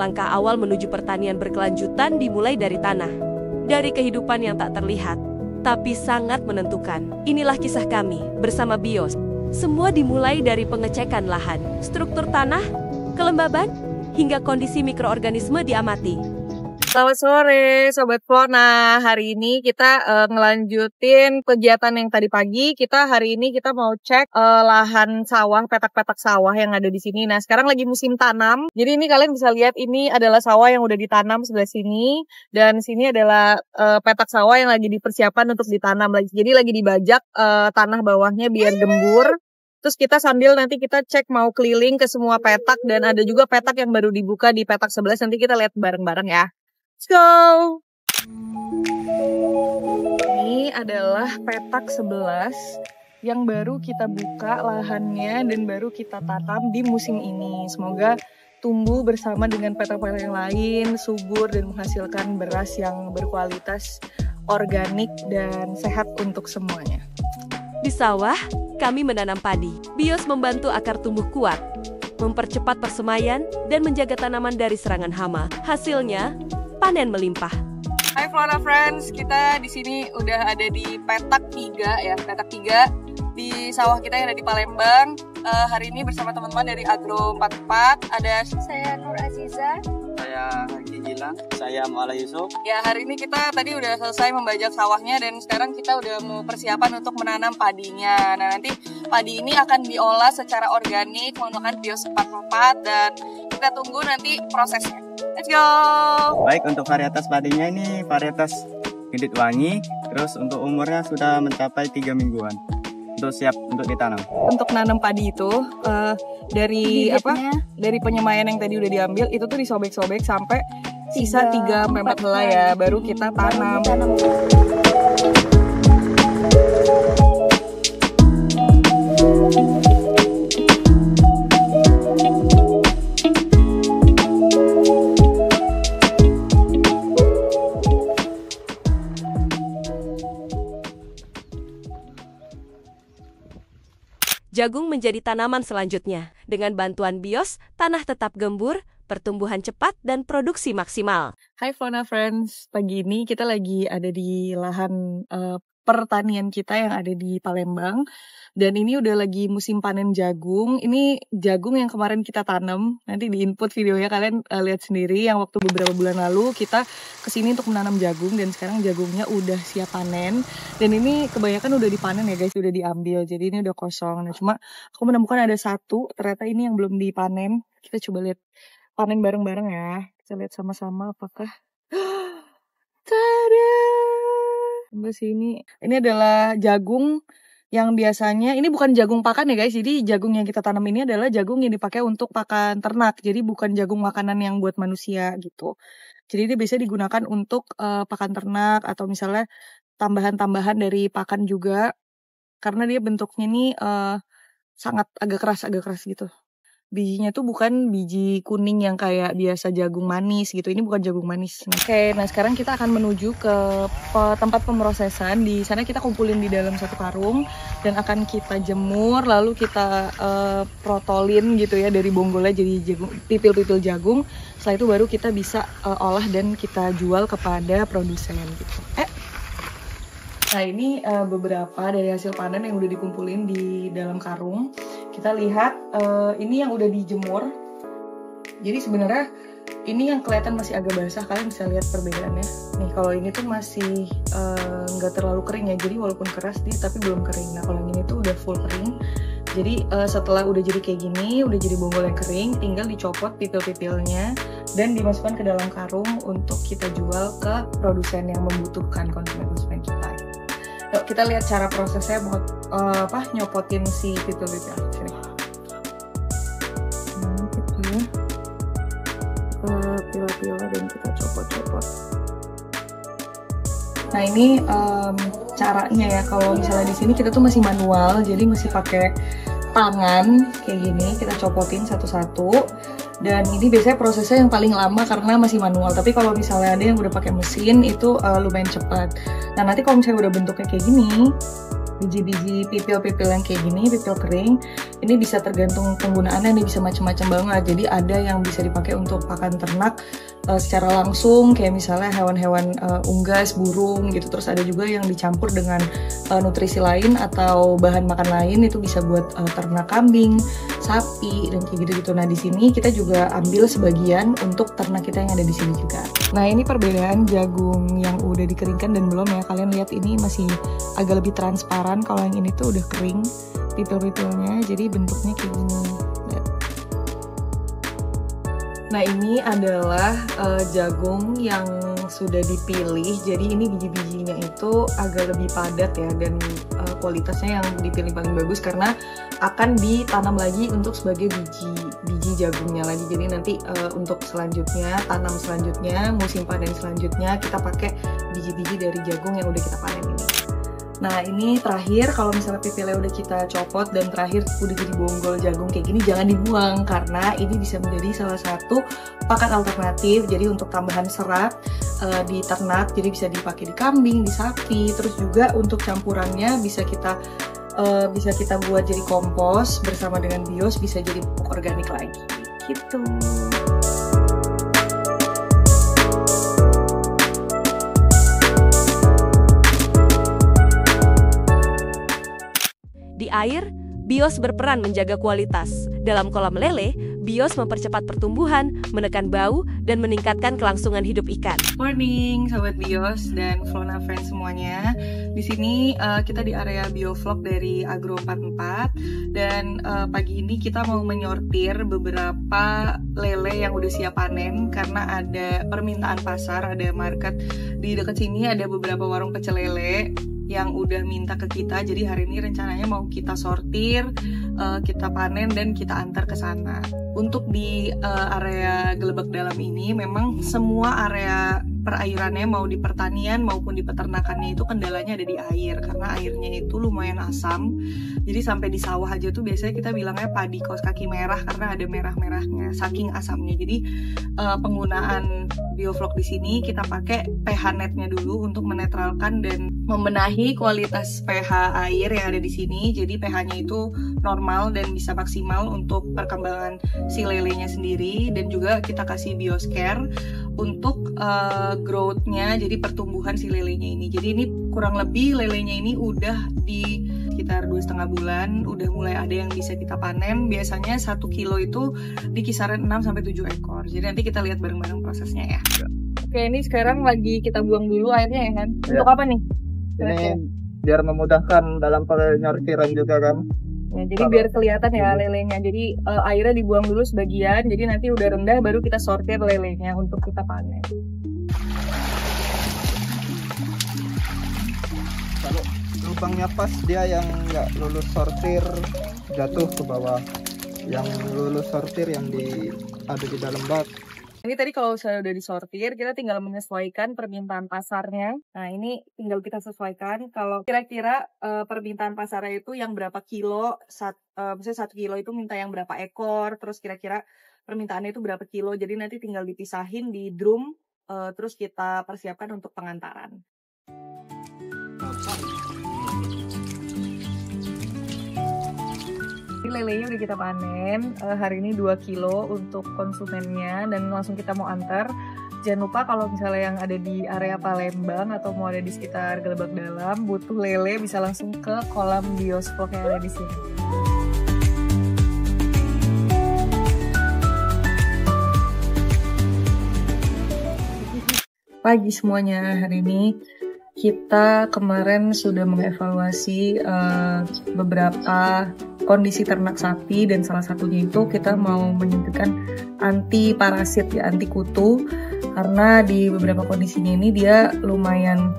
Langkah awal menuju pertanian berkelanjutan dimulai dari tanah. Dari kehidupan yang tak terlihat, tapi sangat menentukan. Inilah kisah kami bersama BIOS. Semua dimulai dari pengecekan lahan, struktur tanah, kelembaban, hingga kondisi mikroorganisme diamati. Selamat sore Sobat Flona. Hari ini kita ngelanjutin kegiatan yang tadi pagi. Hari ini kita mau cek lahan sawah, petak-petak sawah yang ada di sini. Nah, sekarang lagi musim tanam. Jadi ini kalian bisa lihat ini adalah sawah yang udah ditanam sebelah sini, dan sini adalah petak sawah yang lagi dipersiapkan untuk ditanam lagi. Jadi lagi dibajak tanah bawahnya biar gembur. Terus kita sambil nanti kita cek mau keliling ke semua petak, dan ada juga petak yang baru dibuka di petak 11. Nanti kita lihat bareng-bareng ya. Let's go! Ini adalah petak 11 yang baru kita buka lahannya dan baru kita tanam di musim ini. Semoga tumbuh bersama dengan petak-petak yang lain, subur dan menghasilkan beras yang berkualitas, organik dan sehat untuk semuanya. Di sawah, kami menanam padi. BIOS membantu akar tumbuh kuat, mempercepat persemaian, dan menjaga tanaman dari serangan hama. Hasilnya, panen melimpah. Hai Flora Friends, kita di sini udah ada di petak 3 ya, petak 3 di sawah kita yang ada di Palembang. Hari ini bersama teman-teman dari Agro 44, ada saya Nur Aziza, saya Haji Gilang, saya Muala Yusuf. Ya, hari ini kita tadi udah selesai membajak sawahnya dan sekarang kita udah mau persiapan untuk menanam padinya. Nah, nanti padi ini akan diolah secara organik menggunakan BIOS 44 dan kita tunggu nanti prosesnya. Let's go! Baik, untuk varietas padinya ini varietas Gendit Wangi, terus untuk umurnya sudah mencapai 3 mingguan. Untuk siap untuk ditanam. Untuk nanam padi itu dari dari penyemaian yang tadi udah diambil itu tuh disobek-sobek sampai sisa 3-4 helai ya, baru kita tanam. Jagung menjadi tanaman selanjutnya. Dengan bantuan BIOS, tanah tetap gembur, pertumbuhan cepat, dan produksi maksimal. Hai Flona Friends, pagi ini kita lagi ada di lahan pertanian kita yang ada di Palembang. Dan ini udah lagi musim panen jagung. Ini jagung yang kemarin kita tanam. Nanti di input videonya kalian lihat sendiri. Yang waktu beberapa bulan lalu kita kesini untuk menanam jagung. Dan sekarang jagungnya udah siap panen. Dan ini kebanyakan udah dipanen ya guys. Udah diambil. Jadi ini udah kosong. Nah cuma aku menemukan ada satu. Ternyata ini yang belum dipanen. Kita coba lihat panen bareng-bareng ya. Kita lihat sama-sama apakah. Tada! Sampai sini. Ini adalah jagung yang biasanya, ini bukan jagung pakan ya guys, jadi jagung yang kita tanam ini adalah jagung yang dipakai untuk pakan ternak, jadi bukan jagung makanan yang buat manusia gitu. Jadi dia biasa digunakan untuk pakan ternak atau misalnya tambahan-tambahan dari pakan juga, karena dia bentuknya ini sangat agak keras gitu. Bijinya tuh bukan biji kuning yang kayak biasa jagung manis gitu. Ini bukan jagung manis. Oke, nah sekarang kita akan menuju ke tempat pemrosesan. Di sana kita kumpulin di dalam satu karung dan akan kita jemur, lalu kita protolin gitu ya dari bonggolnya jadi jagung, pipil-pipil jagung. Setelah itu baru kita bisa olah dan kita jual kepada produsen gitu. Nah ini beberapa dari hasil panen yang udah dikumpulin di dalam karung. Kita lihat ini yang udah dijemur. Jadi sebenarnya ini yang kelihatan masih agak basah. Kalian bisa lihat perbedaannya. Nih kalau ini tuh masih nggak terlalu kering ya. Jadi walaupun keras tapi belum kering. Nah kalau yang ini tuh udah full kering. Jadi setelah udah jadi kayak gini, udah jadi bonggol yang kering, tinggal dicopot pipil-pipilnya dan dimasukkan ke dalam karung untuk kita jual ke produsen yang membutuhkan, konsumen kita. Yuk kita lihat cara prosesnya buat nyopotin si pipil-pipil. Sini. Kita pila-pila dan kita copot-copot. Nah ini caranya ya, kalau misalnya di sini kita tuh masih manual, jadi masih pakai tangan kayak gini, kita copotin satu-satu. Dan ini biasanya prosesnya yang paling lama karena masih manual. Tapi kalau misalnya ada yang udah pakai mesin itu lumayan cepat. Nah nanti kalau misalnya udah bentuknya kayak gini, biji-biji pipil-pipil yang kayak gini, pipil kering, ini bisa tergantung penggunaannya, ini bisa macam-macam banget. Jadi ada yang bisa dipakai untuk pakan ternak secara langsung, kayak misalnya hewan-hewan unggas, burung gitu. Terus ada juga yang dicampur dengan nutrisi lain atau bahan makan lain, itu bisa buat ternak kambing, sapi, dan kayak gitu-gitu. Nah di sini kita juga ambil sebagian untuk ternak kita yang ada di sini juga. Nah ini perbedaan jagung yang udah dikeringkan dan belum ya. Kalian lihat ini masih agak lebih transparan. Kalau yang ini tuh udah kering pipil-pipilnya, jadi bentuknya kayak gini. Nah ini adalah jagung yang sudah dipilih, jadi ini biji-bijinya itu agak lebih padat ya, dan kualitasnya yang dipilih paling bagus karena akan ditanam lagi untuk sebagai biji jagungnya lagi. Jadi nanti untuk selanjutnya, tanam selanjutnya, musim panen selanjutnya kita pakai biji-biji dari jagung yang udah kita panen ini. Nah ini terakhir, kalau misalnya pipilnya udah kita copot dan terakhir udah jadi bonggol jagung kayak gini, jangan dibuang karena ini bisa menjadi salah satu pakan alternatif. Jadi untuk tambahan serat di ternak, jadi bisa dipakai di kambing, di sapi. Terus juga untuk campurannya bisa kita buat jadi kompos bersama dengan bios, bisa jadi pupuk organik lagi gitu. Di air, bios berperan menjaga kualitas. Dalam kolam lele, bios mempercepat pertumbuhan, menekan bau, dan meningkatkan kelangsungan hidup ikan. Morning, sobat bios dan Flona friends semuanya. Di sini kita di area biovlog dari Agro 44 dan pagi ini kita mau menyortir beberapa lele yang udah siap panen karena ada permintaan pasar, ada market di dekat sini, ada beberapa warung pecel lele yang udah minta ke kita. Jadi hari ini rencananya mau kita sortir, kita panen dan kita antar ke sana. Untuk di area Gelebak Dalam ini memang semua area perairannya, mau di pertanian maupun di peternakannya, itu kendalanya ada di air karena airnya itu lumayan asam. Jadi sampai di sawah aja tuh biasanya kita bilangnya padi kaos kaki merah karena ada merah-merahnya saking asamnya. Jadi penggunaan biovlog di sini kita pakai pH netnya dulu untuk menetralkan dan membenahi kualitas pH air yang ada di sini. Jadi pH-nya itu normal dan bisa maksimal untuk perkembangan si lelenya sendiri, dan juga kita kasih bioscare untuk growth-nya, jadi pertumbuhan si lelenya ini. Jadi ini kurang lebih lelenya ini udah di sekitar 2,5 bulan, udah mulai ada yang bisa kita panen. Biasanya 1 kilo itu di kisaran 6-7 ekor. Jadi nanti kita lihat bareng-bareng prosesnya ya. Oke, ini sekarang lagi kita buang dulu airnya ya kan? Untuk apa nih? Ini biar memudahkan dalam penyortiran juga kan. Ya, jadi biar kelihatan ya lelenya. Jadi airnya dibuang dulu sebagian. Jadi nanti udah rendah baru kita sortir lelenya untuk kita panen. Kalau lubangnya pas, dia yang nggak lulus sortir jatuh ke bawah. Yang lulus sortir yang ada di dalam bak. Ini tadi kalau saya udah disortir, kita tinggal menyesuaikan permintaan pasarnya. Nah ini tinggal kita sesuaikan. Kalau kira-kira permintaan pasarnya itu yang berapa kilo, misalnya 1 kilo itu minta yang berapa ekor, terus kira-kira permintaannya itu berapa kilo. Jadi nanti tinggal dipisahin di drum, terus kita persiapkan untuk pengantaran. Lelenya udah kita panen, hari ini 2 kilo untuk konsumennya dan langsung kita mau antar. Jangan lupa kalau misalnya yang ada di area Palembang atau mau ada di sekitar Gelebak Dalam butuh lele, bisa langsung ke kolam biovlog yang ada di sini. Pagi semuanya, hari ini kita kemarin sudah mengevaluasi beberapa kondisi ternak sapi, dan salah satunya itu kita mau menyuntikkan anti parasit ya, anti kutu, karena di beberapa kondisinya ini dia lumayan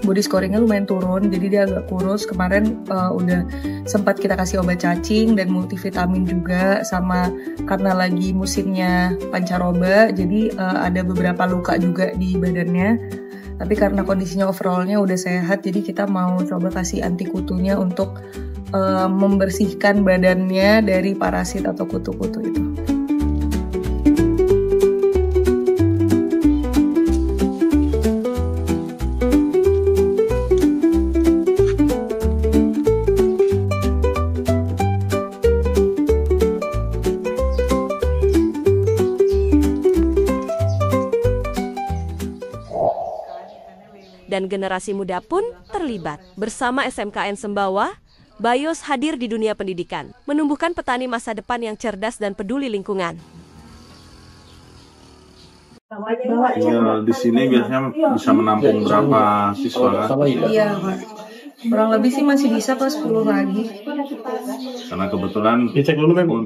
body scoringnya lumayan turun, jadi dia agak kurus. Kemarin udah sempat kita kasih obat cacing dan multivitamin juga, sama karena lagi musimnya pancaroba, jadi ada beberapa luka juga di badannya. Tapi karena kondisinya overallnya udah sehat, jadi kita mau coba kasih anti kutunya untuk membersihkan badannya dari parasit atau kutu-kutu itu. dan generasi muda pun terlibat. Bersama SMKN Sembawa, BIOS hadir di dunia pendidikan, menumbuhkan petani masa depan yang cerdas dan peduli lingkungan. Ya, di sini biasanya bisa menampung berapa siswa kan? Iya, Pak. Kurang lebih sih masih bisa Pak 10 lagi. Karena kebetulan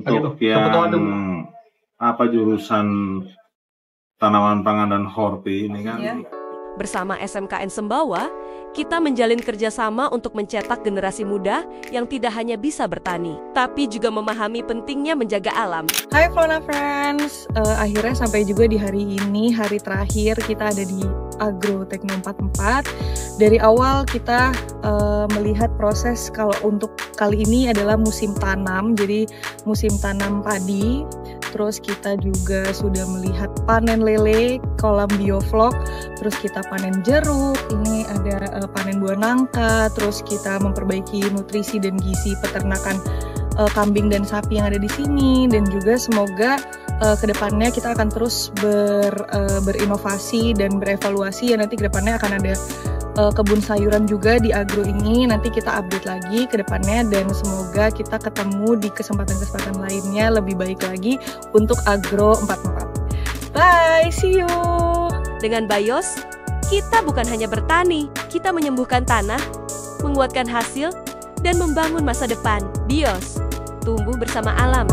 untuk yang jurusan tanaman pangan dan horti ini kan. Bersama SMKN Sembawa, kita menjalin kerjasama untuk mencetak generasi muda yang tidak hanya bisa bertani, tapi juga memahami pentingnya menjaga alam. Hai Fauna Friends, akhirnya sampai juga di hari ini, hari terakhir kita ada di Agro Tekno 44. Dari awal kita melihat proses kalau untuk kali ini adalah musim tanam, jadi musim tanam padi. Terus kita juga sudah melihat panen lele, kolam biovlog, terus kita panen jeruk, ini ada panen buah nangka, terus kita memperbaiki nutrisi dan gizi peternakan kambing dan sapi yang ada di sini, dan juga semoga kedepannya kita akan terus berinovasi dan berevaluasi, ya nanti kedepannya akan ada kebun sayuran juga di agro ini, nanti kita update lagi ke depannya, dan semoga kita ketemu di kesempatan-kesempatan lainnya lebih baik lagi untuk Agro 44. Bye, see you! Dengan BIOS, kita bukan hanya bertani, kita menyembuhkan tanah, menguatkan hasil, dan membangun masa depan. BIOS, tumbuh bersama alam.